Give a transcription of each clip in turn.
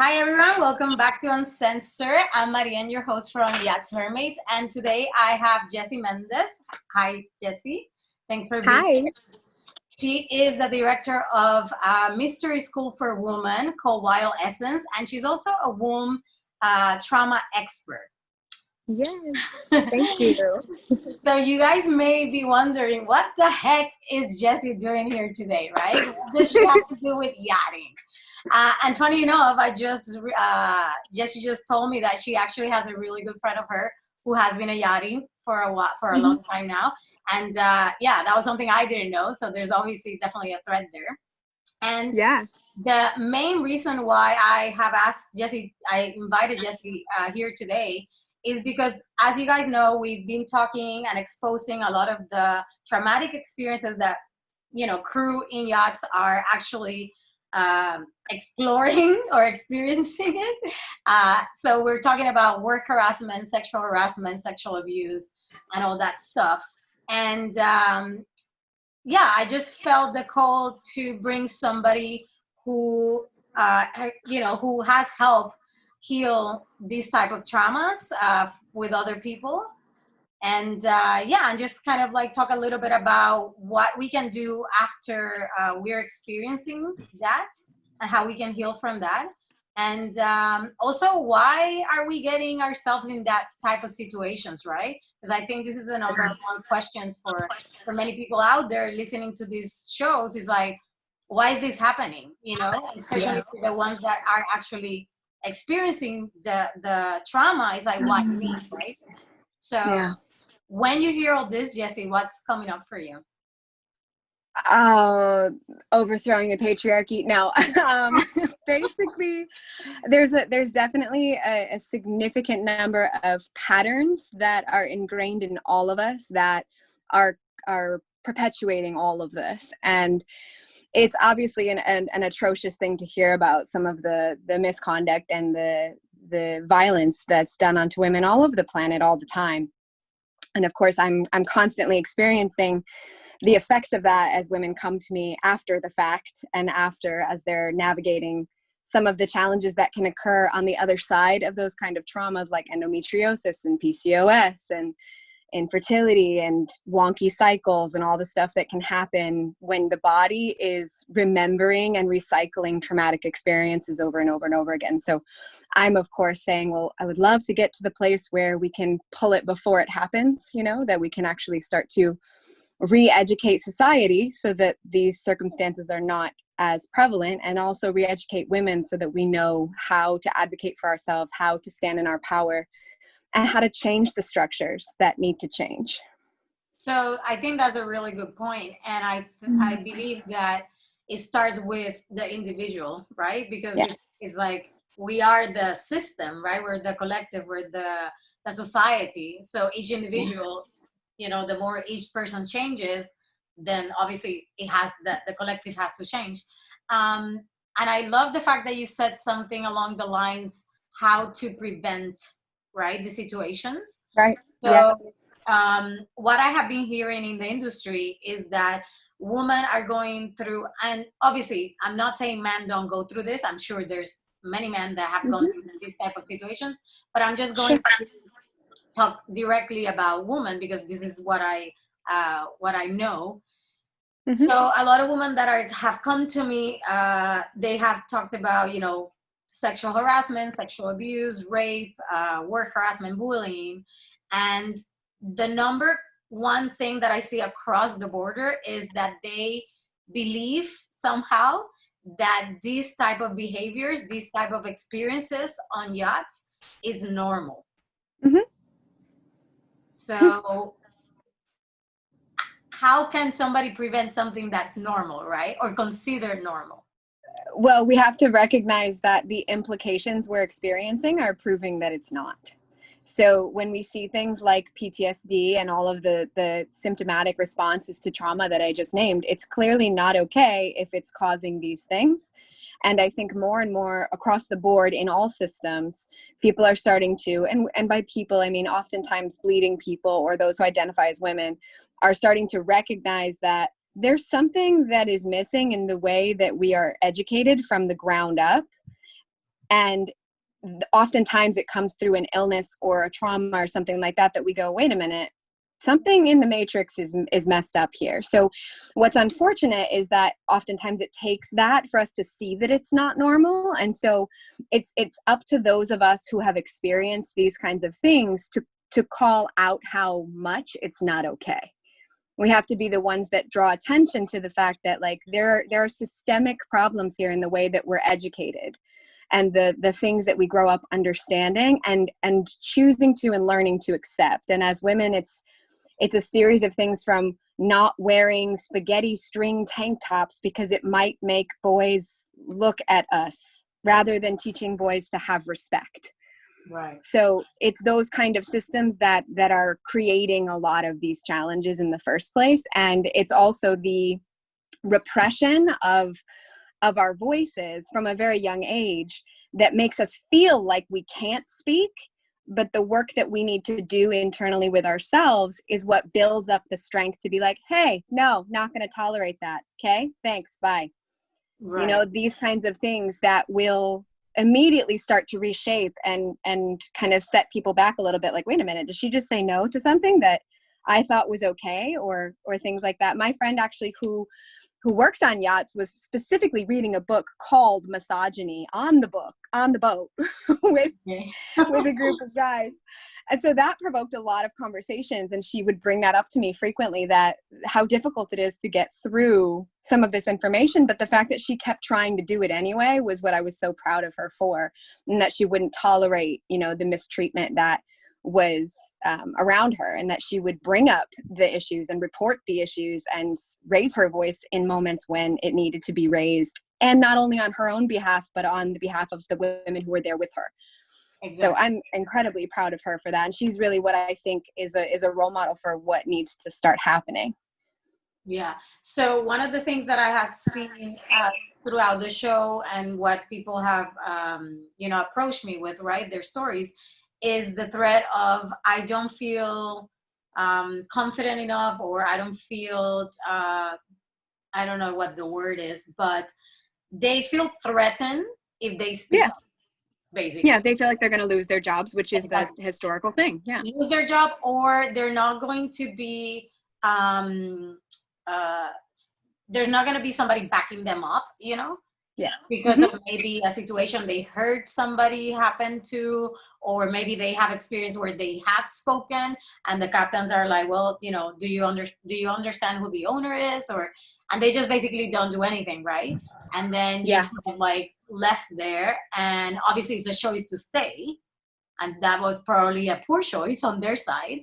Hi everyone, welcome back to Uncensored. I'm Marien, your host from Yachts, Mermaids, and today I have Jessie Mendez. Hi Jessie, thanks for being Hi. here. She is the director of a mystery school for women called Wild Essence, and she's also a womb trauma expert. Yes, thank you. So you guys may be wondering, what the heck is Jessie doing here today, right? What does she have to do with yachting? And funny enough, Jessie just told me that she actually has a really good friend of her who has been a yachting for a long time now. And yeah, that was something I didn't know. So there's obviously definitely a thread there. And Yeah. the main reason why I have asked Jessie, I invited Jessie here today, is because, as you guys know, we've been talking and exposing a lot of the traumatic experiences that, crew in yachts are actually exploring or experiencing it. So we're talking about work harassment, sexual abuse, and all that stuff. And yeah, I just felt the call to bring somebody who, who has helped heal these type of traumas with other people. And yeah, and just kind of like talk a little bit about what we can do after we're experiencing that and how we can heal from that. And also, why are we getting ourselves in that type of situations, right? Because I think this is the number one questions for many people out there listening to these shows is like, why is this happening? Especially for the ones that are actually experiencing the trauma. Is like, why me, right? So Yeah. when you hear all this, Jessie, what's coming up for you? Overthrowing the patriarchy. No, basically, there's definitely a significant number of patterns that are ingrained in all of us that are perpetuating all of this, and it's obviously an atrocious thing to hear about some of the misconduct and the violence that's done onto women all over the planet all the time. And of course, I'm constantly experiencing the effects of that as women come to me after the fact and as they're navigating some of the challenges that can occur on the other side of those kind of traumas, like endometriosis and PCOS and infertility and wonky cycles and all the stuff that can happen when the body is remembering and recycling traumatic experiences over and over and over again. So I'm, of course, saying, well, I would love to get to the place where we can pull it before it happens, that we can actually start to re-educate society so that these circumstances are not as prevalent, and also re-educate women so that we know how to advocate for ourselves, how to stand in our power, and how to change the structures that need to change. So I think that's a really good point. And I believe that it starts with the individual, right? Because it's like we are the system, right? We're the collective, we're the society. So each individual, the more each person changes, then obviously it has the collective has to change. And I love the fact that you said something along the lines, how to prevent, right, the situations. Right. So Yes. what I have been hearing in the industry is that women are going through, and obviously I'm not saying men don't go through this. I'm sure there's many men that have gone through these type of situations, but I'm just going to talk directly about women because this is what I know. So a lot of women that have come to me, they have talked about, sexual harassment, sexual abuse, rape, work harassment, bullying. And the number one thing that I see across the border is that they believe somehow that these type of behaviors, these type of experiences on yachts is normal. So how can somebody prevent something that's normal, right? Or considered normal? Well, we have to recognize that the implications we're experiencing are proving that it's not. So when we see things like PTSD and all of the symptomatic responses to trauma that I just named, it's clearly not okay if it's causing these things. And I think more and more across the board in all systems, people are starting to, and by people, I mean oftentimes bleeding people or those who identify as women, are starting to recognize that there's something that is missing in the way that we are educated from the ground up. And oftentimes it comes through an illness or a trauma or something like that, that we go, wait a minute, something in the matrix is messed up here. So what's unfortunate is that oftentimes it takes that for us to see that it's not normal. And so it's up to those of us who have experienced these kinds of things to call out how much it's not okay. We have to be the ones that draw attention to the fact that, like, there are systemic problems here in the way that we're educated, and the things that we grow up understanding and choosing to and learning to accept. And as women, it's a series of things, from not wearing spaghetti string tank tops because it might make boys look at us, rather than teaching boys to have respect. Right. So it's those kind of systems that are creating a lot of these challenges in the first place. And it's also the repression of our voices from a very young age that makes us feel like we can't speak. But the work that we need to do internally with ourselves is what builds up the strength to be like, hey, no, not going to tolerate that. Okay, thanks, bye. Right. You know, these kinds of things that will immediately start to reshape and kind of set people back a little bit, like, wait a minute, did she just say no to something that I thought was okay, or things like that. My friend actually who works on yachts was specifically reading a book called Misogyny on the boat with a group of guys. And so that provoked a lot of conversations, and she would bring that up to me frequently, that how difficult it is to get through some of this information. But the fact that she kept trying to do it anyway was what I was so proud of her for, and that she wouldn't tolerate, you know, the mistreatment that was around her, and that she would bring up the issues and report the issues and raise her voice in moments when it needed to be raised, and not only on her own behalf, but on the behalf of the women who were there with her. Exactly. So I'm incredibly proud of her for that. And she's really what I think is a role model for what needs to start happening. Yeah. So one of the things that I have seen throughout the show, and what people have, approached me with, right, their stories, is the threat of, I don't feel confident enough, or I don't feel, I don't know what the word is, but they feel threatened if they speak up. Basically. Yeah, they feel like they're going to lose their jobs, which is a historical thing. Yeah. Lose their job, or they're not going to be, there's not going to be somebody backing them up, you know? Yeah. Because of maybe a situation they heard somebody happen to, or maybe they have experience where they have spoken, and the captains are like, well, you know, do you understand who the owner is? And they just basically don't do anything, right? And then you're kind of like left there, and obviously it's a choice to stay, and that was probably a poor choice on their side.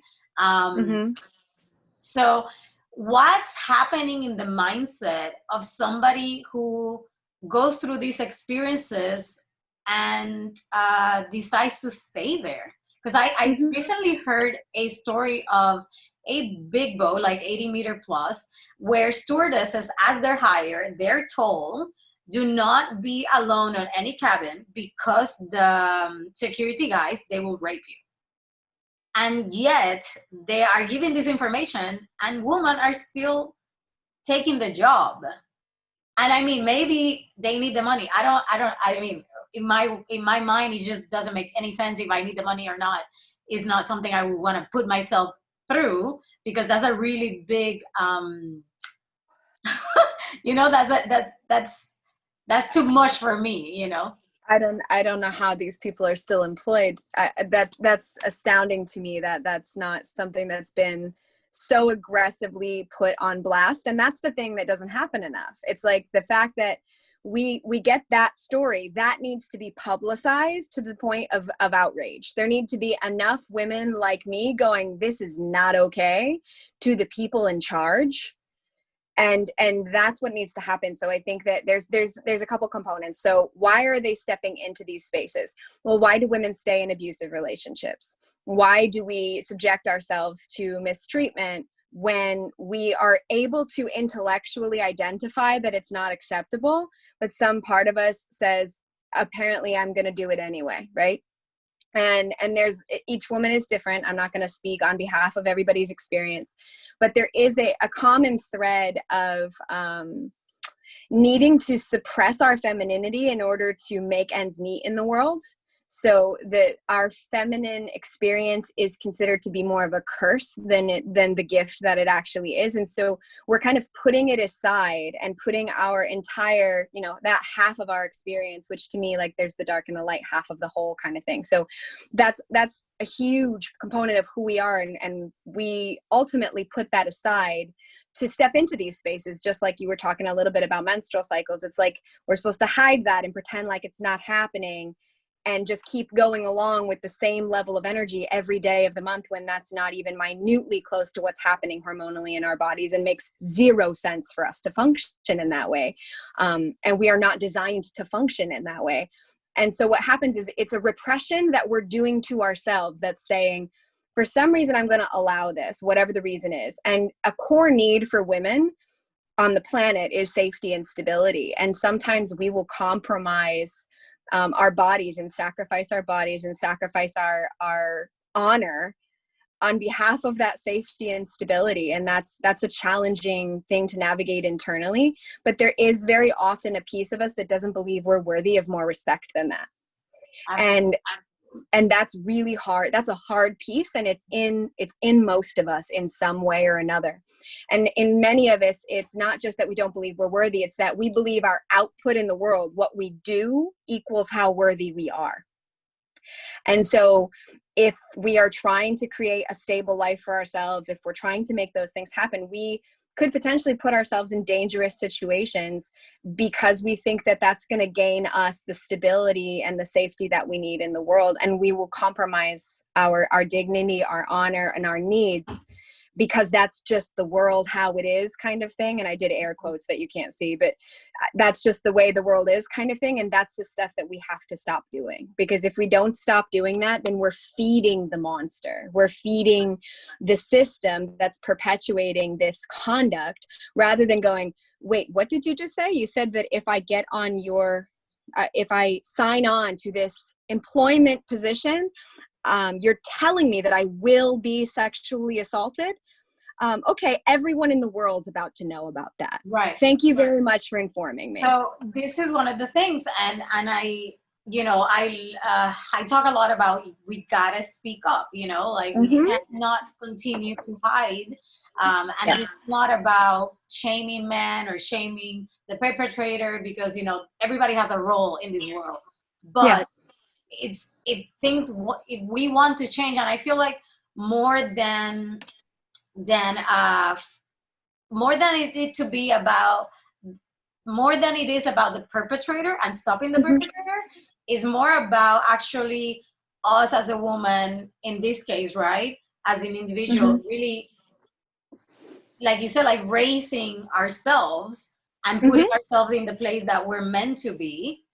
So what's happening in the mindset of somebody who goes through these experiences and decides to stay there? Because I recently heard a story of a big boat, like 80-meter plus, where stewardesses, as they're hired, they're told, do not be alone on any cabin, because the security guys, they will rape you. And yet they are giving this information, and women are still taking the job. And I mean, maybe they need the money. I mean, in my mind, it just doesn't make any sense if I need the money or not. Is not something I would want to put myself through, because that's a really big, that's too much for me, you know? I don't know how these people are still employed. That's astounding to me, that's not something that's been so aggressively put on blast. And that's the thing that doesn't happen enough. It's like the fact that we get that story, that needs to be publicized to the point of outrage. There need to be enough women like me going, this is not okay, to the people in charge. And that's what needs to happen. So I think that there's a couple components. So why are they stepping into these spaces? Well, why do women stay in abusive relationships? Why do we subject ourselves to mistreatment when we are able to intellectually identify that it's not acceptable, but some part of us says, apparently I'm going to do it anyway, right? And there's, each woman is different. I'm not going to speak on behalf of everybody's experience, but there is a common thread of needing to suppress our femininity in order to make ends meet in the world. So that our feminine experience is considered to be more of a curse than the gift that it actually is. And so we're kind of putting it aside and putting our entire, that half of our experience, which to me, like, there's the dark and the light half of the whole kind of thing. So that's a huge component of who we are. And we ultimately put that aside to step into these spaces, just like you were talking a little bit about menstrual cycles. It's like we're supposed to hide that and pretend like it's not happening, and just keep going along with the same level of energy every day of the month, when that's not even minutely close to what's happening hormonally in our bodies, and makes zero sense for us to function in that way. And we are not designed to function in that way. And so what happens is it's a repression that we're doing to ourselves that's saying, for some reason, I'm going to allow this, whatever the reason is. And a core need for women on the planet is safety and stability. And sometimes we will compromise our bodies and sacrifice our honor on behalf of that safety and stability. And that's a challenging thing to navigate internally. But there is very often a piece of us that doesn't believe we're worthy of more respect than that. And that's really hard. That's a hard piece, and it's in most of us in some way or another. And in many of us, it's not just that we don't believe we're worthy, it's that we believe our output in the world, what we do, equals how worthy we are. And so if we are trying to create a stable life for ourselves, if we're trying to make those things happen, we could potentially put ourselves in dangerous situations because we think that that's going to gain us the stability and the safety that we need in the world. And we will compromise our dignity, our honor, and our needs, because that's just the world, how it is kind of thing. And I did air quotes that you can't see, but that's just the way the world is kind of thing. And that's the stuff that we have to stop doing, because if we don't stop doing that, then we're feeding the monster. We're feeding the system that's perpetuating this conduct, rather than going, wait, what did you just say? You said that if I get on if I sign on to this employment position, you're telling me that I will be sexually assaulted. Okay, everyone in the world's about to know about that. Right. Thank you very much for informing me. So this is one of the things, and I talk a lot about, we gotta speak up. Like, we cannot continue to hide. And it's not about shaming men or shaming the perpetrator, because everybody has a role in this world. But if we want to change, and I feel like more than it is about the perpetrator and stopping the perpetrator, is more about actually us as a woman in this case, right? As an individual, really, like you said, like raising ourselves and putting ourselves in the place that we're meant to be.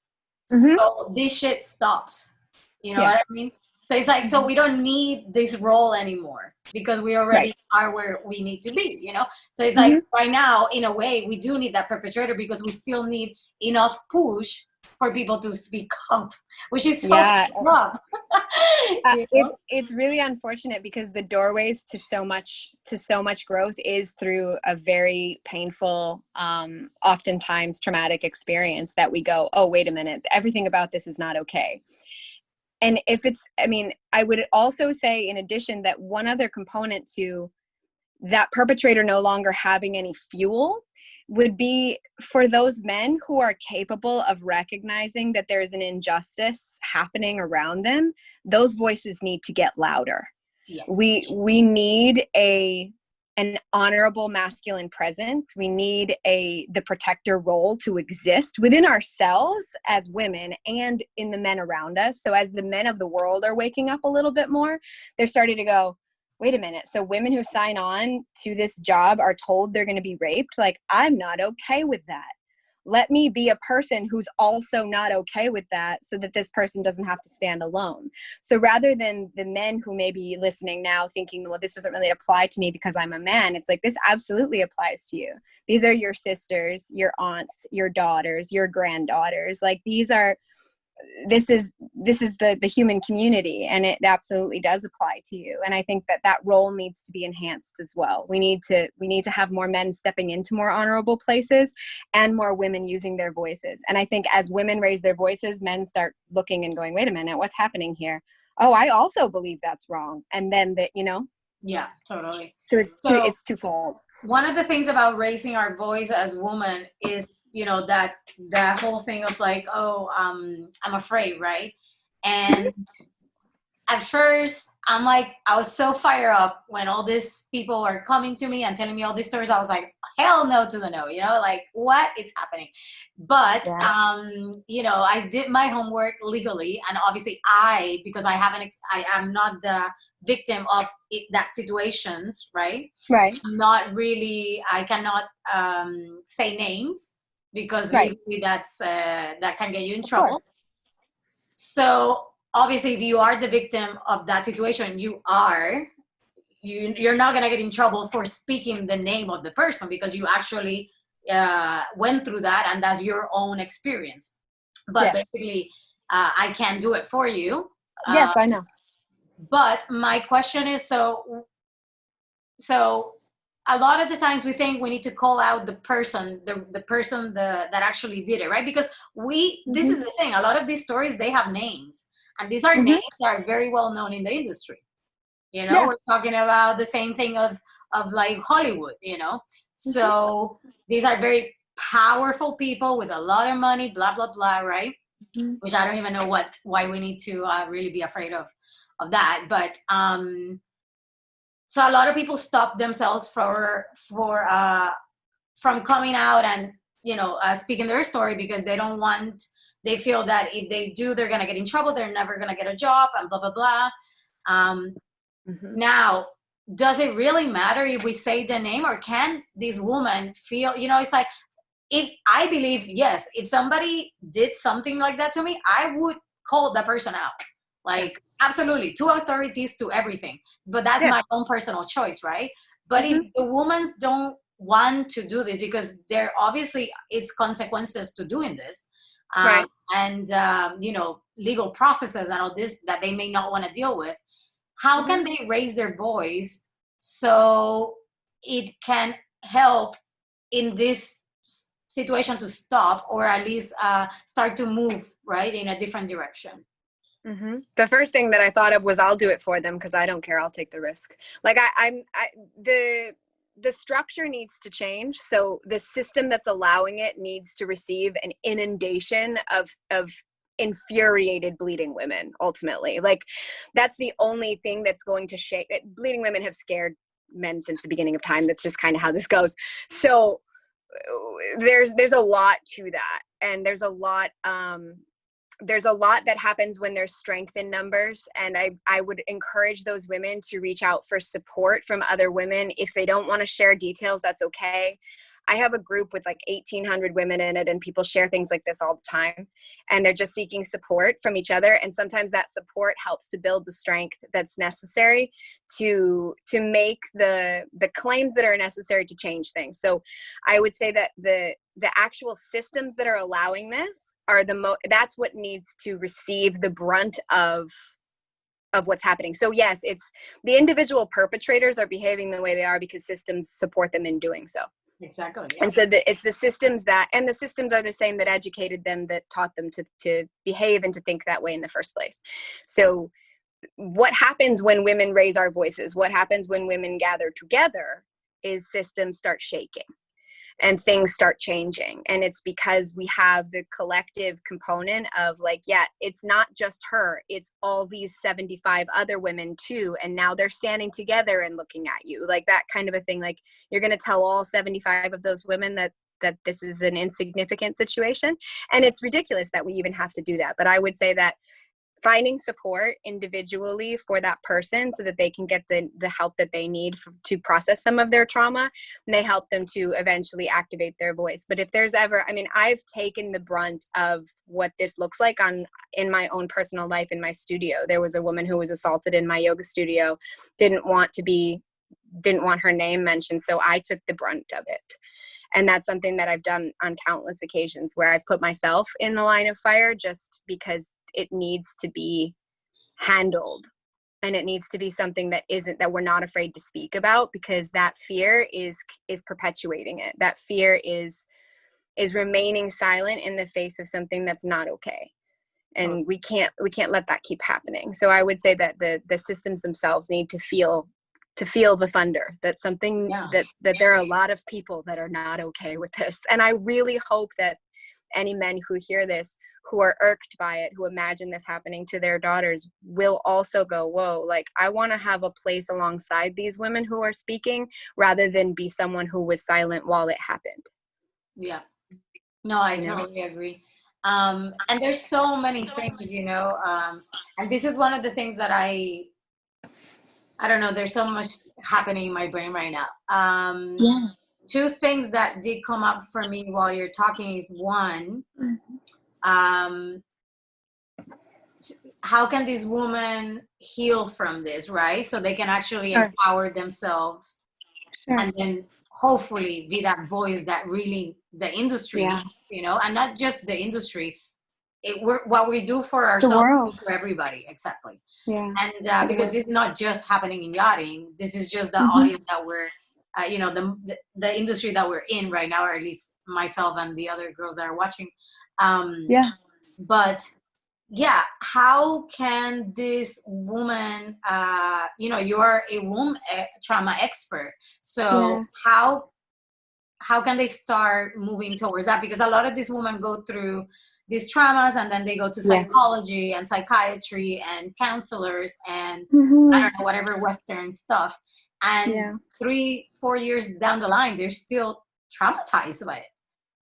So this shit stops. You know what I mean? So it's like, so we don't need this role anymore, because we already are where we need to be, So it's like, right now, in a way, we do need that perpetrator, because we still need enough push for people to speak up, which is so up. It's really unfortunate, because the doorways to so much growth is through a very painful, oftentimes traumatic experience, that we go, oh, wait a minute, everything about this is not okay. And I would also say, in addition, that one other component to that perpetrator no longer having any fuel would be for those men who are capable of recognizing that there is an injustice happening around them. Those voices need to get louder. Yes. We need an honorable masculine presence. We need the protector role to exist within ourselves as women and in the men around us. So as the men of the world are waking up a little bit more, they're starting to go, wait a minute. So women who sign on to this job are told they're going to be raped. Like, I'm not okay with that. Let me be a person who's also not okay with that, so that this person doesn't have to stand alone. So rather than the men who may be listening now thinking, well, this doesn't really apply to me because I'm a man, it's like, this absolutely applies to you. These are your sisters, your aunts, your daughters, your granddaughters. Like, these are this is the human community, and it absolutely does apply to you. And I think that role needs to be enhanced as well. We need to have more men stepping into more honorable places and more women using their voices. And I think as women raise their voices, men start looking and going, wait a minute, what's happening here? Oh, I also believe that's wrong. And then Yeah, totally. so So it's twofold. one of the things about raising our voice as women is, that whole thing of like, oh, I'm afraid, right? And at first, I'm like, I was so fired up when all these people were coming to me and telling me all these stories. I was like, hell no to the no, like, what is happening? But, I did my homework legally. And obviously because I am not the victim of that situations, right? Right. Not really, I cannot say names because legally that can get you in trouble. So obviously, if you are the victim of that situation, you're not going to get in trouble for speaking the name of the person because you actually went through that, and that's your own experience. But basically, I can't do it for you. Yes, I know. But my question is, so a lot of the times we think we need to call out the person, the person that actually did it, right? Because this is the thing. A lot of these stories, they have names. And these are names that are very well known in the industry. We're talking about the same thing of like Hollywood, So these are very powerful people with a lot of money, blah, blah, blah, right? Which I don't even know why we need to really be afraid of that. But so a lot of people stop themselves from coming out and, speaking their story because they feel that if they do, they're going to get in trouble. They're never going to get a job and blah, blah, blah. Now, does it really matter if we say the name, or can these women feel, it's like, I believe, yes, if somebody did something like that to me, I would call the person out. Like, absolutely, to authorities, to everything. But that's my own personal choice, right? But if the women don't want to do this, because there obviously is consequences to doing this, and legal processes and all this that they may not want to deal with, how can they raise their voice so it can help in this situation to stop, or at least start to move right in a different direction? The first thing that I thought of was, I'll do it for them because I don't care. I'll take the risk. Like the structure needs to change. So the system that's allowing it needs to receive an inundation of infuriated bleeding women. Ultimately, like, that's the only thing that's going to shake it. Bleeding women have scared men since the beginning of time. That's just kind of how this goes. So there's a lot to that, and there's a lot that happens when there's strength in numbers. And I would encourage those women to reach out for support from other women. If they don't want to share details, that's okay. I have a group with like 1,800 women in it, and people share things like this all the time, and they're just seeking support from each other. And sometimes that support helps to build the strength that's necessary to make the claims that are necessary to change things. So I would say that the actual systems that are allowing this are that's what needs to receive the brunt of what's happening. So yes, it's the individual perpetrators are behaving the way they are because systems support them in doing so. Exactly. Yes. And so it's the systems and the systems are the same that educated them, that taught them to behave and to think that way in the first place. So what happens when women raise our voices? What happens when women gather together is systems start shaking and things start changing. And it's because we have the collective component of like, yeah, it's not just her, it's all these 75 other women too. And now they're standing together and looking at you, like that kind of a thing. Like, you're going to tell all 75 of those women that this is an insignificant situation. And it's ridiculous that we even have to do that. But I would say that finding support individually for that person so that they can get the help that they need to process some of their trauma may help them to eventually activate their voice. But if there's ever, I've taken the brunt of what this looks like in my own personal life in my studio. There was a woman who was assaulted in my yoga studio, didn't want her name mentioned. So I took the brunt of it. And that's something that I've done on countless occasions, where I've put myself in the line of fire just because it needs to be handled. And it needs to be something that we're not afraid to speak about, because that fear is perpetuating it. That fear is remaining silent in the face of something that's not okay. And we can't let that keep happening. So I would say that the systems themselves need to feel the thunder. That's something that there are a lot of people that are not okay with this. And I really hope that any men who hear this, who are irked by it, who imagine this happening to their daughters, will also go, whoa, like, I want to have a place alongside these women who are speaking, rather than be someone who was silent while it happened. Yeah. No, I totally agree. And there's so many things, and this is one of the things that I don't know, there's so much happening in my brain right now. Two things that did come up for me while you're talking is, one, how can these women heal from this, right? So they can actually empower themselves, and then hopefully be that voice that really the industry needs, and not just the industry. What we do for ourselves, for everybody, exactly. And because this is not just happening in yachting, this is just the audience that we're, the industry that we're in right now, or at least myself and the other girls that are watching. But yeah, how can this woman, you're a womb trauma expert, so how can they start moving towards that? Because a lot of these women go through these traumas, and then they go to psychology and psychiatry and counselors and I don't know, whatever Western stuff. And 3-4 years down the line, they're still traumatized by it.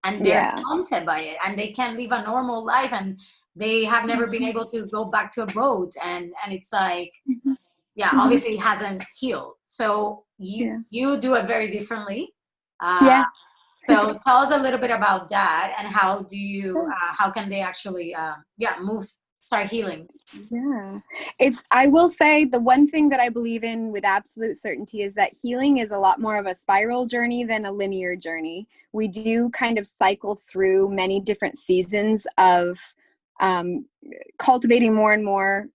And they're haunted by it. And they can't live a normal life. And they have never been able to go back to a boat. And it's like, obviously it hasn't healed. So you do it very differently. So tell us a little bit about that, and how do you, how can they actually, start healing? I will say the one thing that I believe in with absolute certainty is that healing is a lot more of a spiral journey than a linear journey. We do kind of cycle through many different seasons of cultivating more and more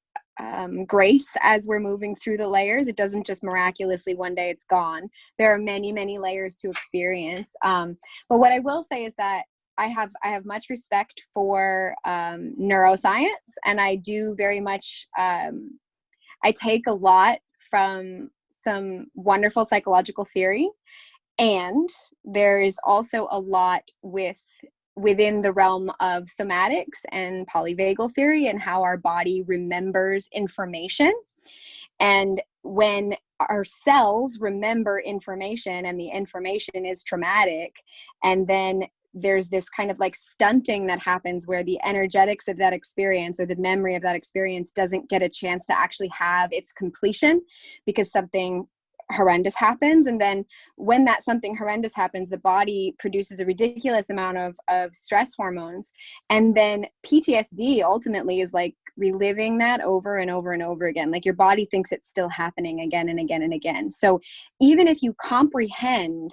grace as we're moving through the layers. It doesn't just miraculously one day it's gone. There are many, many layers to experience. But what I will say is that I have much respect for neuroscience, and I do very much, I take a lot from some wonderful psychological theory, and there is also a lot within the realm of somatics and polyvagal theory, and how our body remembers information. And when our cells remember information, and the information is traumatic, and then there's this kind of like stunting that happens where the energetics of that experience, or the memory of that experience, doesn't get a chance to actually have its completion because something horrendous happens. And then when that something horrendous happens, the body produces a ridiculous amount of stress hormones. And then PTSD ultimately is like reliving that over and over and over again. Like your body thinks it's still happening again and again and again. So even if you comprehend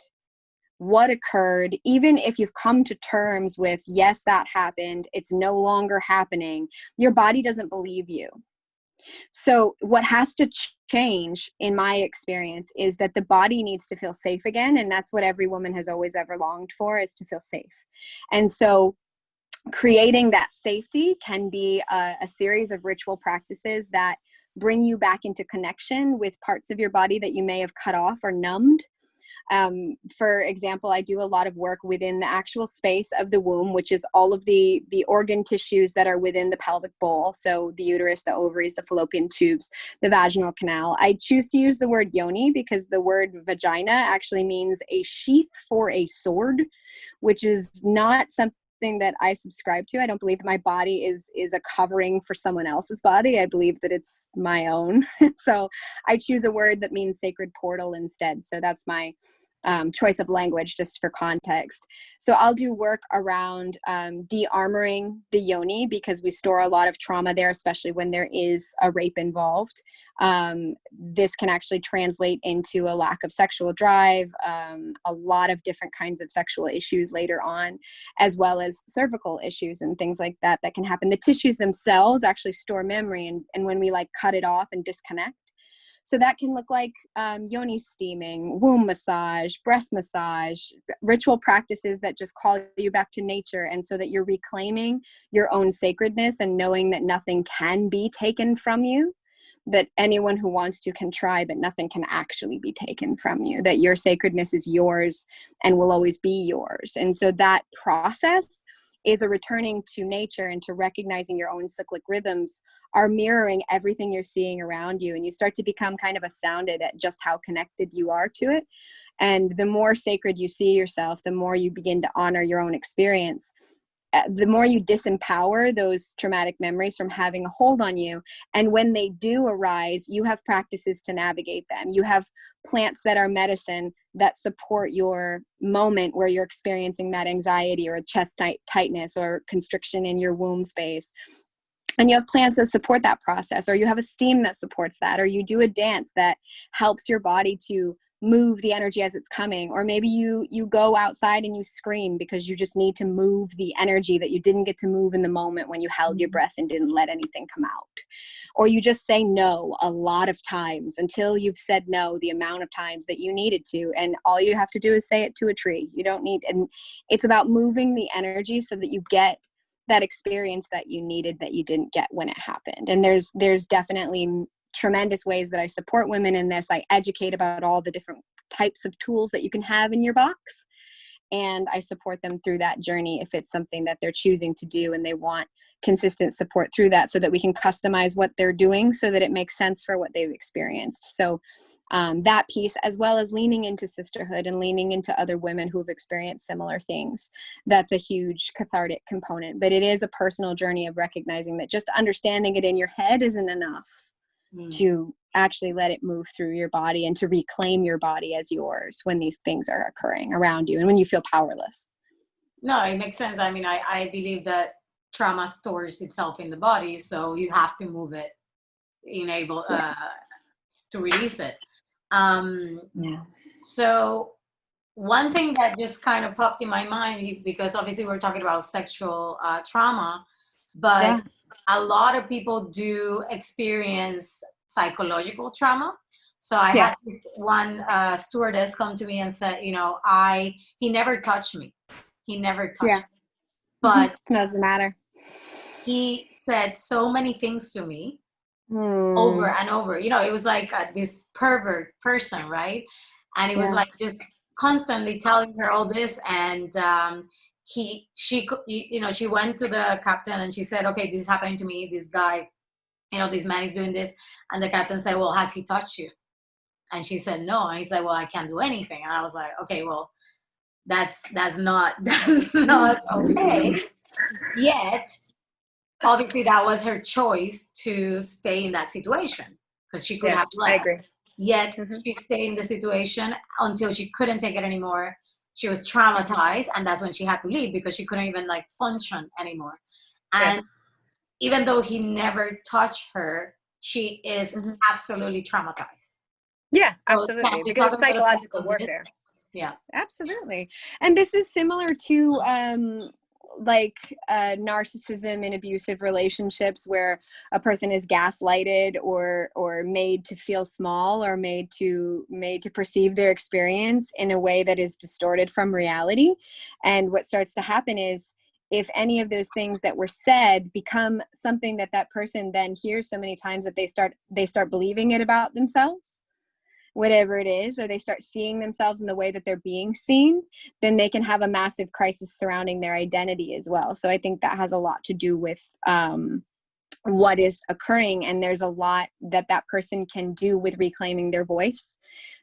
what occurred, even if you've come to terms with, yes, that happened, it's no longer happening, your body doesn't believe you. So what has to change, in my experience, is that the body needs to feel safe again. And that's what every woman has always ever longed for, is to feel safe. And so creating that safety can be a series of ritual practices that bring you back into connection with parts of your body that you may have cut off or numbed. For example, I do a lot of work within the actual space of the womb, which is all of the organ tissues that are within the pelvic bowl. So the uterus, the ovaries, the fallopian tubes, the vaginal canal. I choose to use the word yoni because the word vagina actually means a sheath for a sword, which is not something that I subscribe to. I don't believe that my body is a covering for someone else's body. I believe that it's my own. So I choose a word that means sacred portal instead. So that's my choice of language, just for context. So I'll do work around de-armoring the yoni, because we store a lot of trauma there, especially when there is a rape involved. This can actually translate into a lack of sexual drive, a lot of different kinds of sexual issues later on, as well as cervical issues and things like that that can happen. The tissues themselves actually store memory, and when we like cut it off and disconnect. So that can look like yoni steaming, womb massage, breast massage, ritual practices that just call you back to nature. And so that you're reclaiming your own sacredness and knowing that nothing can be taken from you, that anyone who wants to can try, but nothing can actually be taken from you, that your sacredness is yours and will always be yours. And so that process is a returning to nature and to recognizing your own cyclic rhythms are mirroring everything you're seeing around you. And you start to become kind of astounded at just how connected you are to it. And the more sacred you see yourself, the more you begin to honor your own experience. The more you disempower those traumatic memories from having a hold on you. And when they do arise, you have practices to navigate them. You have plants that are medicine that support your moment where you're experiencing that anxiety or a chest tightness or constriction in your womb space. And you have plants that support that process, or you have a steam that supports that, or you do a dance that helps your body to move the energy as it's coming. Or maybe you go outside and you scream because you just need to move the energy that you didn't get to move in the moment when you held your breath and didn't let anything come out. Or you just say no a lot of times until you've said no the amount of times that you needed to. And all you have to do is say it to a tree. You don't need, and it's about moving the energy so that you get that experience that you needed that you didn't get when it happened. And there's definitely tremendous ways that I support women in this. I educate about all the different types of tools that you can have in your box, and I support them through that journey if it's something that they're choosing to do and they want consistent support through that, so that we can customize what they're doing so that it makes sense for what they've experienced. So that piece, as well as leaning into sisterhood and leaning into other women who have experienced similar things, that's a huge cathartic component. But it is a personal journey of recognizing that just understanding it in your head isn't enough to actually let it move through your body and to reclaim your body as yours when these things are occurring around you and when you feel powerless. No, it makes sense. I mean, I believe that trauma stores itself in the body, so you have to move it, enable to release it. So one thing that just kind of popped in my mind, because obviously we're talking about sexual trauma, but a lot of people do experience psychological trauma. So I had this one stewardess come to me and said, he never touched me. He never touched me. But it doesn't matter. He said so many things to me over and over. It was like this pervert person, right? And it was like just constantly telling her all this. And she went to the captain and she said, okay, this is happening to me. This guy, this man is doing this. And the captain said, well, has he touched you? And she said, no. And he said, well, I can't do anything. And I was like, okay, well, that's not okay. Yet, obviously, that was her choice to stay in that situation because she could have left. I agree. Yet, she stayed in the situation until she couldn't take it anymore. She was traumatized, and that's when she had to leave because she couldn't even function anymore. And even though he never touched her, she is absolutely traumatized. Yeah, absolutely. Because it's psychological warfare. Yeah, absolutely. And this is similar to narcissism in abusive relationships, where a person is gaslighted or made to feel small or made to perceive their experience in a way that is distorted from reality. And what starts to happen is, if any of those things that were said become something that person then hears so many times that they start believing it about themselves, whatever it is, or they start seeing themselves in the way that they're being seen, then they can have a massive crisis surrounding their identity as well. So I think that has a lot to do with what is occurring. And there's a lot that person can do with reclaiming their voice.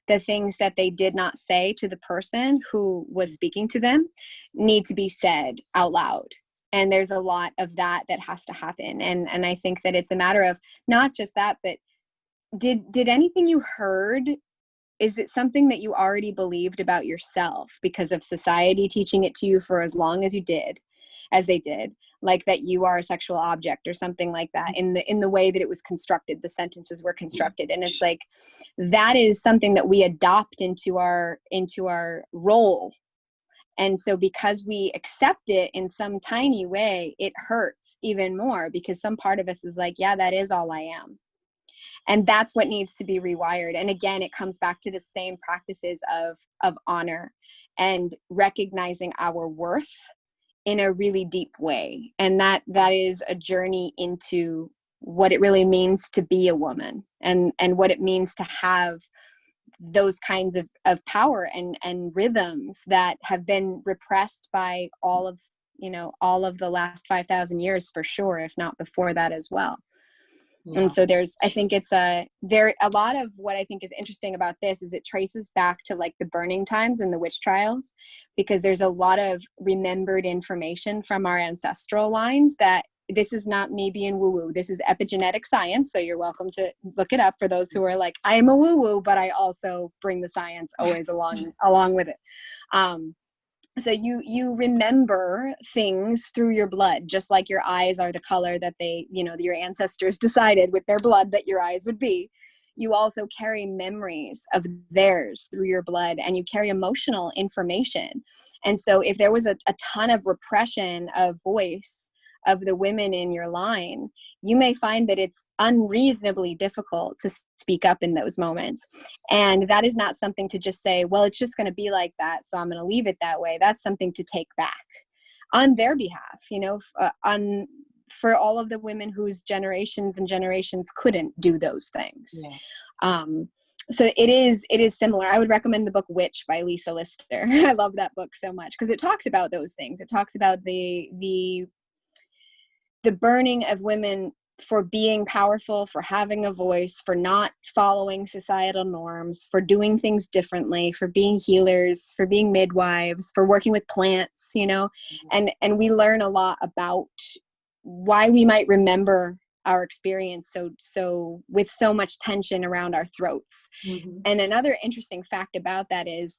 The things that they did not say to the person who was speaking to them need to be said out loud. And there's a lot of that has to happen. And I think that it's a matter of not just that, but did anything you heard is it something that you already believed about yourself because of society teaching it to you for as long as they did, like that you are a sexual object or something like that, in the way that it was constructed, the sentences were constructed. And it's like, that is something that we adopt into our role. And so because we accept it in some tiny way, it hurts even more, because some part of us is like, yeah, that is all I am. And that's what needs to be rewired. And again, it comes back to the same practices of honor and recognizing our worth in a really deep way. And that is a journey into what it really means to be a woman, and what it means to have those kinds of power and rhythms that have been repressed by all of the last 5,000 years, for sure, if not before that as well. Yeah. And so I think it's a lot of what I think is interesting about this is it traces back to like the burning times and the witch trials, because there's a lot of remembered information from our ancestral lines that this is not me being woo-woo. This is epigenetic science. So you're welcome to look it up for those who are like, I am a woo-woo, but I also bring the science always along with it. So you remember things through your blood, just like your eyes are the color that your ancestors decided with their blood that your eyes would be. You also carry memories of theirs through your blood, and you carry emotional information. And so if there was a ton of repression of voice of the women in your line, you may find that it's unreasonably difficult to speak up in those moments. And that is not something to just say, well, it's just going to be like that, so I'm going to leave it that way. That's something to take back on their behalf, for all of the women whose generations and generations couldn't do those things. Yeah. So it is similar. I would recommend the book Witch by Lisa Lister. I love that book so much because it talks about those things. It talks about the burning of women for being powerful, for having a voice, for not following societal norms, for doing things differently, for being healers, for being midwives, for working with plants, and we learn a lot about why we might remember our experience so with so much tension around our throats. Mm-hmm. And another interesting fact about that is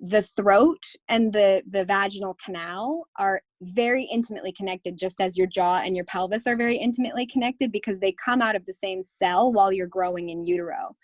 the throat and the vaginal canal are very intimately connected, just as your jaw and your pelvis are very intimately connected, because they come out of the same cell while you're growing in utero.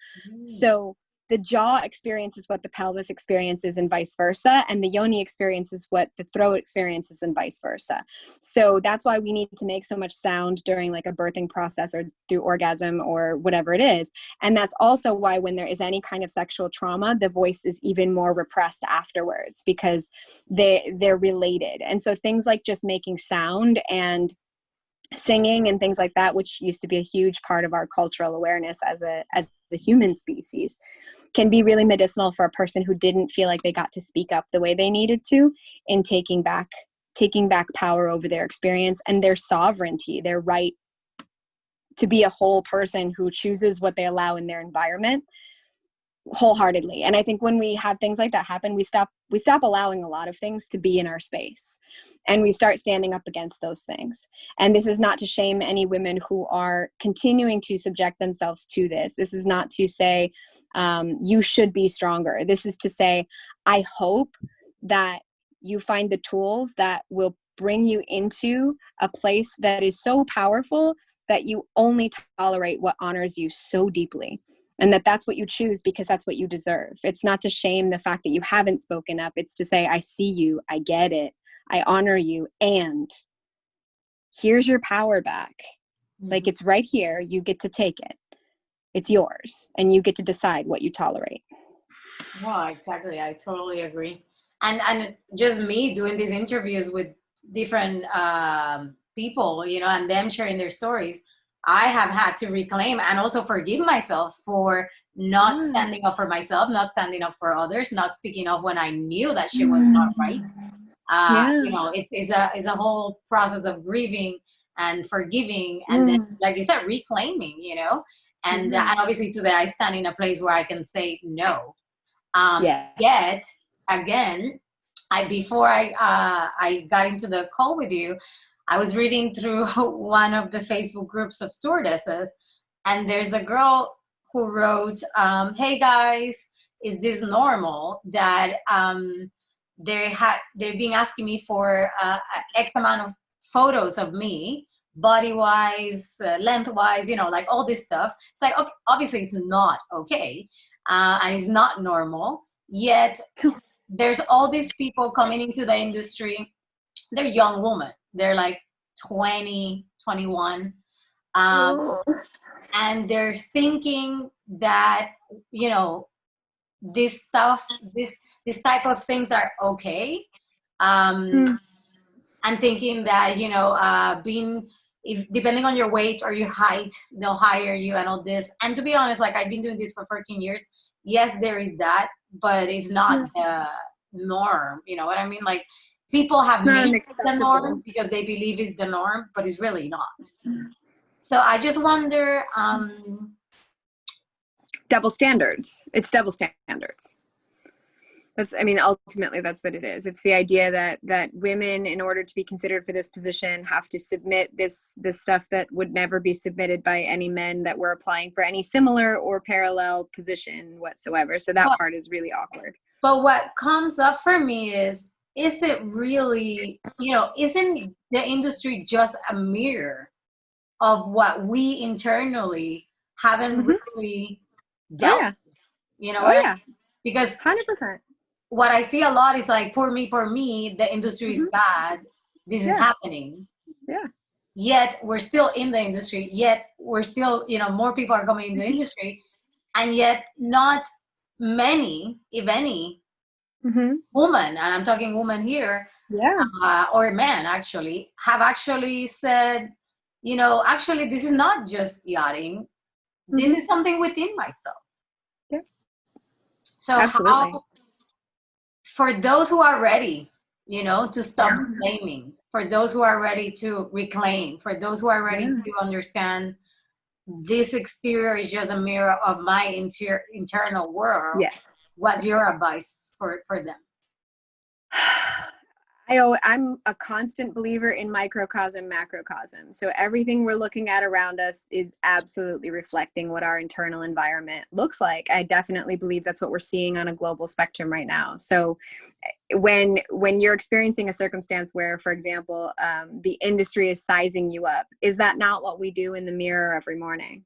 So the jaw experiences what the pelvis experiences and vice versa, and the yoni experiences what the throat experiences and vice versa. So that's why we need to make so much sound during like a birthing process or through orgasm or whatever it is. And that's also why when there is any kind of sexual trauma, the voice is even more repressed afterwards, because they're related. And so things like just making sound and singing and things like that, which used to be a huge part of our cultural awareness as a human species, can be really medicinal for a person who didn't feel like they got to speak up the way they needed to, in taking back power over their experience and their sovereignty, their right to be a whole person who chooses what they allow in their environment wholeheartedly. And I think when we have things like that happen, we stop allowing a lot of things to be in our space, and we start standing up against those things. And this is not to shame any women who are continuing to subject themselves to this. This is not to say you should be stronger. This is to say, I hope that you find the tools that will bring you into a place that is so powerful that you only tolerate what honors you so deeply. And that's what you choose because that's what you deserve. It's not to shame the fact that you haven't spoken up. It's to say, I see you, I get it, I honor you, and here's your power back. Mm-hmm. Like, it's right here. You get to take it. It's yours, and you get to decide what you tolerate. Well, exactly. I totally agree. And just me doing these interviews with different people, and them sharing their stories, I have had to reclaim and also forgive myself for not standing up for myself, not standing up for others, not speaking up when I knew that shit was not right. It's a whole process of grieving and forgiving, and then, like you said, reclaiming, and obviously today I stand in a place where I can say no. Yet again, before I got into the call with you, I was reading through one of the Facebook groups of stewardesses, and there's a girl who wrote, hey guys, is this normal that they've been asking me for X amount of photos of me, body wise, length wise, you know, like all this stuff. It's like, okay, obviously it's not okay, and it's not normal. Yet there's all these people coming into the industry. They're young women. They're like 20, 21. And they're thinking that, you know, this stuff, this type of things are okay. And thinking that, you know, being, if depending on your weight or your height, they'll hire you and all this. And to be honest, like I've been doing this for 13 years. Yes, there is that, but it's not the norm. You know what I mean? Like people have made it the norm because they believe it's the norm, but it's really not. So I just wonder. Double standards. It's double standards. Ultimately that's what it is. It's the idea that women, in order to be considered for this position, have to submit this stuff that would never be submitted by any men that were applying for any similar or parallel position whatsoever. So that part is really awkward. But what comes up for me is it really, you know, isn't the industry just a mirror of what we internally haven't really dealt with? You know what I mean? Because 100%. What I see a lot is like, poor me, the industry is bad. This is happening. Yeah. Yet we're still in the industry. Yet we're still, you know, more people are coming in the industry. And yet not many, if any, women, and I'm talking women here, or men actually, have actually said, you know, actually, this is not just yachting. This is something within myself. Yeah. So how, for those who are ready, you know, to stop blaming, for those who are ready to reclaim, for those who are ready to understand this exterior is just a mirror of my internal world. Yes. What's your advice for them? I'm a constant believer in microcosm, macrocosm. So everything we're looking at around us is absolutely reflecting what our internal environment looks like. I definitely believe that's what we're seeing on a global spectrum right now. So when you're experiencing a circumstance where, for example, the industry is sizing you up, is that not what we do in the mirror every morning?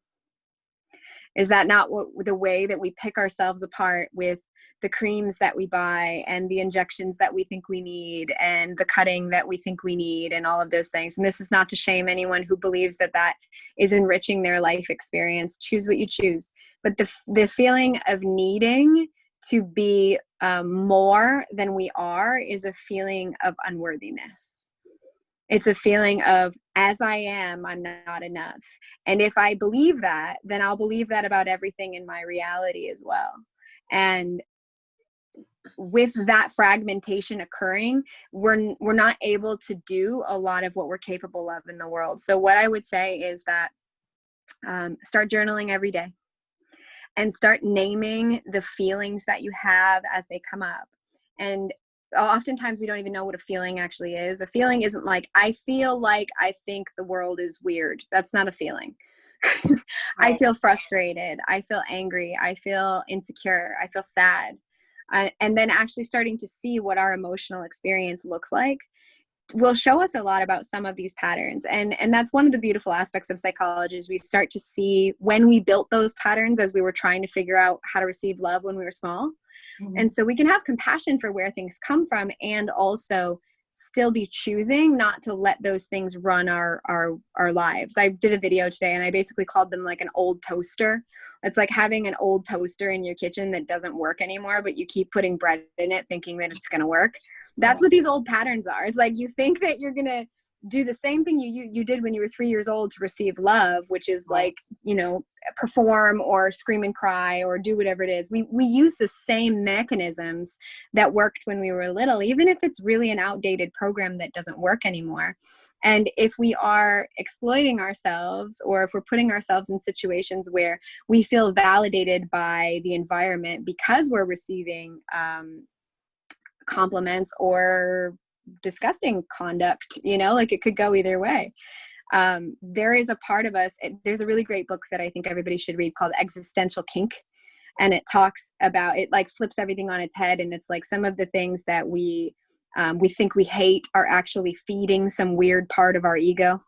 Is that not the way that we pick ourselves apart with the creams that we buy and the injections that we think we need and the cutting that we think we need and all of those things? And this is not to shame anyone who believes that is enriching their life experience. Choose what you choose. But the feeling of needing to be more than we are is a feeling of unworthiness. It's a feeling of, as I am, I'm not enough. And if I believe that, then I'll believe that about everything in my reality as well. And with that fragmentation occurring, we're not able to do a lot of what we're capable of in the world. So what I would say is that start journaling every day and start naming the feelings that you have as they come up. And oftentimes we don't even know what a feeling actually is. A feeling isn't like, I feel like I think the world is weird. That's not a feeling. I feel frustrated. I feel angry. I feel insecure. I feel sad. And then actually starting to see what our emotional experience looks like will show us a lot about some of these patterns. And that's one of the beautiful aspects of psychology, is we start to see when we built those patterns as we were trying to figure out how to receive love when we were small. And so we can have compassion for where things come from, and also still be choosing not to let those things run our lives. I did a video today and I basically called them like an old toaster. It's like having an old toaster in your kitchen that doesn't work anymore, but you keep putting bread in it thinking that it's going to work. That's what these old patterns are. It's like you think that you're going to do the same thing you did when you were 3 years old to receive love, which is like, you know, perform or scream and cry or do whatever it is. We use the same mechanisms that worked when we were little, even if it's really an outdated program that doesn't work anymore. And if we are exploiting ourselves, or if we're putting ourselves in situations where we feel validated by the environment because we're receiving compliments or disgusting conduct, you know, like it could go either way. There is a part of us, there's a really great book that I think everybody should read called Existential Kink. and it talks about, it like flips everything on its head, and it's like some of the things that we think we hate are actually feeding some weird part of our ego.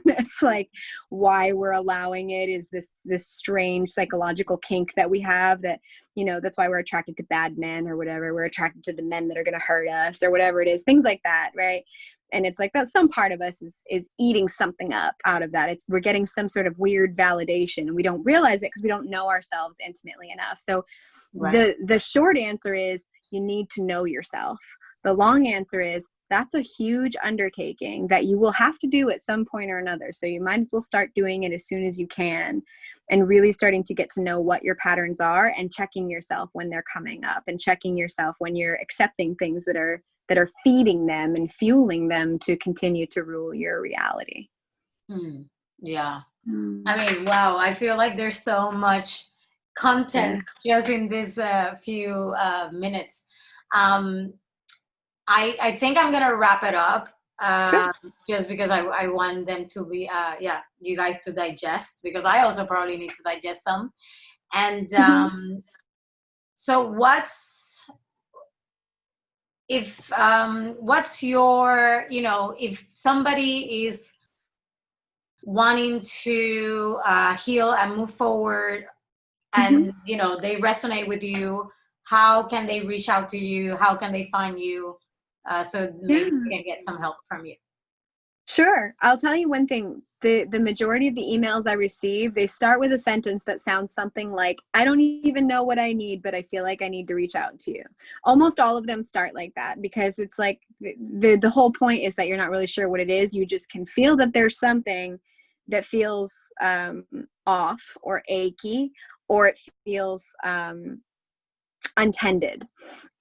That's like why we're allowing it, is this strange psychological kink that we have, that, you know, that's why we're attracted to bad men or whatever. We're attracted to the men that are going to hurt us or whatever it is, things like that, right? And it's like that some part of us is eating something up out of that. We're getting some sort of weird validation, and we don't realize it because we don't know ourselves intimately enough. So right. The short answer is you need to know yourself. The long answer is that's a huge undertaking that you will have to do at some point or another. So you might as well start doing it as soon as you can, and really starting to get to know what your patterns are, and checking yourself when they're coming up, and checking yourself when you're accepting things that are feeding them and fueling them to continue to rule your reality. Yeah. I mean, wow, I feel like there's so much content just in this few minutes. I think I'm gonna wrap it up, Sure. just because I want them to be you guys to digest, because I also probably need to digest some. And so what's your, you know, if somebody is wanting to heal and move forward, and you know, they resonate with you, how can they reach out to you? How can they find you? So maybe we can get some help from you. Sure. I'll tell you one thing. The majority of the emails I receive, they start with a sentence that sounds something like, I don't even know what I need, but I feel like I need to reach out to you. Almost all of them start like that, because it's like the whole point is that you're not really sure what it is. You just can feel that there's something that feels off or achy, or it feels untended.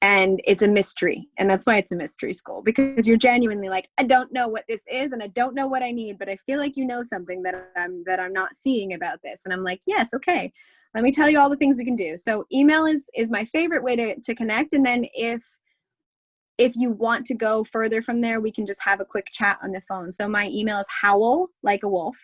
And it's a mystery. And that's why it's a mystery school, because you're genuinely like, I don't know what this is, and I don't know what I need, but I feel like you know something that I'm not seeing about this. And I'm like, yes, okay, let me tell you all the things we can do. So email is my favorite way to connect. And then if you want to go further from there, we can just have a quick chat on the phone. So my email is howl like a wolf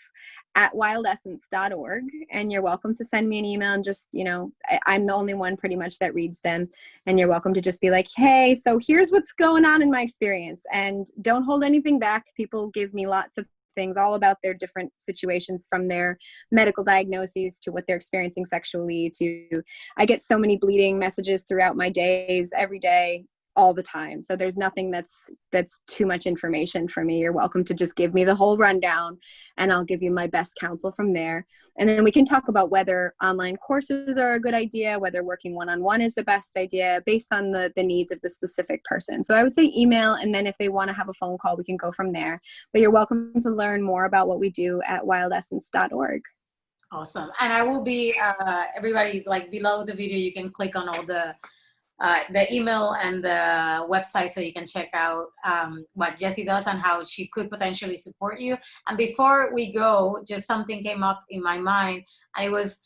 @wildessence.org, and you're welcome to send me an email, and just, you know, I'm the only one pretty much that reads them, and you're welcome to just be like, hey, so here's what's going on in my experience, and don't hold anything back. People give me lots of things all about their different situations, from their medical diagnoses to what they're experiencing sexually, to I get so many bleeding messages throughout my days, every day, all the time. So there's nothing that's too much information for me. You're welcome to just give me the whole rundown, and I'll give you my best counsel from there. And then we can talk about whether online courses are a good idea, whether working one-on-one is the best idea, based on the needs of the specific person. So I would say email, and then if they want to have a phone call, we can go from there. But you're welcome to learn more about what we do at wildessence.org. Awesome. And I will be, everybody, like below the video, you can click on all the email and the website, so you can check out what Jessie does and how she could potentially support you. And before we go, just something came up in my mind, and it was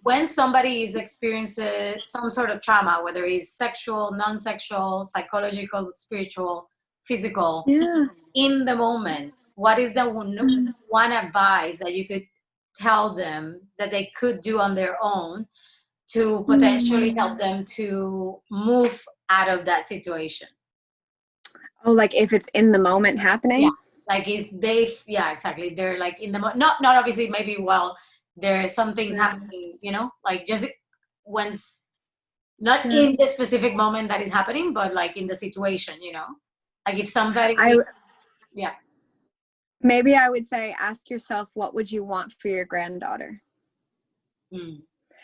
when somebody is experiencing some sort of trauma, whether it's sexual, non-sexual, psychological, spiritual, physical, in the moment, what is the one advice that you could tell them that they could do on their own to potentially help them to move out of that situation? Oh, like if it's in the moment happening? Yeah, like if they, exactly. They're like in the not obviously, maybe while there's some things happening, you know, like just when not in the specific moment that is happening, but like in the situation, you know, like if somebody, maybe I would say, ask yourself, what would you want for your granddaughter?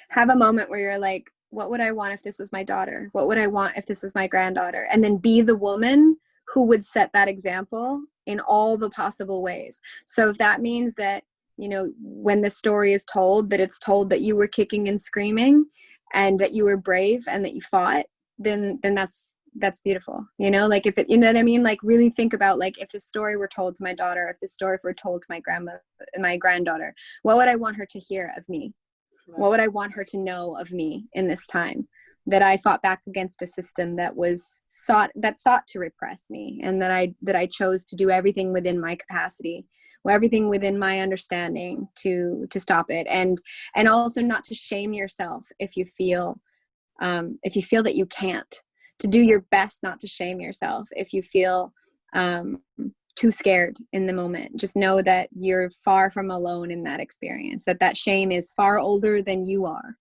Have a moment where you're like, what would I want if this was my daughter? What would I want if this was my granddaughter? And then be the woman who would set that example in all the possible ways. So if that means that, you know, when the story is told, that it's told that you were kicking and screaming, and that you were brave, and that you fought, then that's beautiful. You know, like if it, you know what I mean? Like really think about, like, if the story were told to my daughter, if the story were told to my granddaughter, what would I want her to hear of me? What would I want her to know of me in this time? That I fought back against a system that sought to repress me, and that I chose to do everything within my capacity, everything within my understanding to stop it. And also not to shame yourself if you feel that you can't, to do your best not to shame yourself if you feel too scared in the moment. Just know that you're far from alone in that experience, that shame is far older than you are.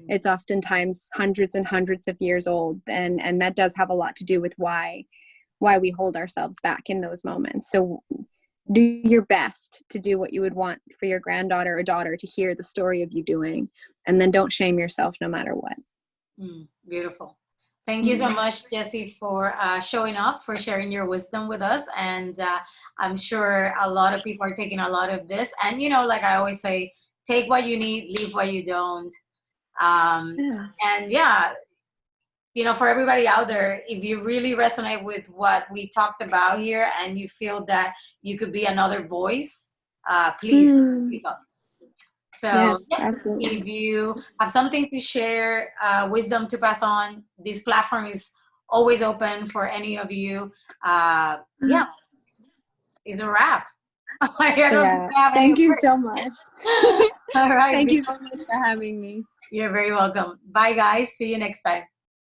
It's oftentimes hundreds and hundreds of years old, and that does have a lot to do with why we hold ourselves back in those moments. So do your best to do what you would want for your granddaughter or daughter to hear the story of you doing, and then don't shame yourself no matter what. Beautiful. Thank you so much, Jessie, for showing up, for sharing your wisdom with us. And I'm sure a lot of people are taking a lot of this. And, you know, like I always say, take what you need, leave what you don't. And yeah, you know, for everybody out there, if you really resonate with what we talked about here and you feel that you could be another voice, please speak up. So yes, yeah, absolutely. if you have something to share, wisdom to pass on, this platform is always open for any of you. Yeah, it's a wrap. Thank you so much. All right. Thank you so much for having me. You're very welcome. Bye, guys. See you next time.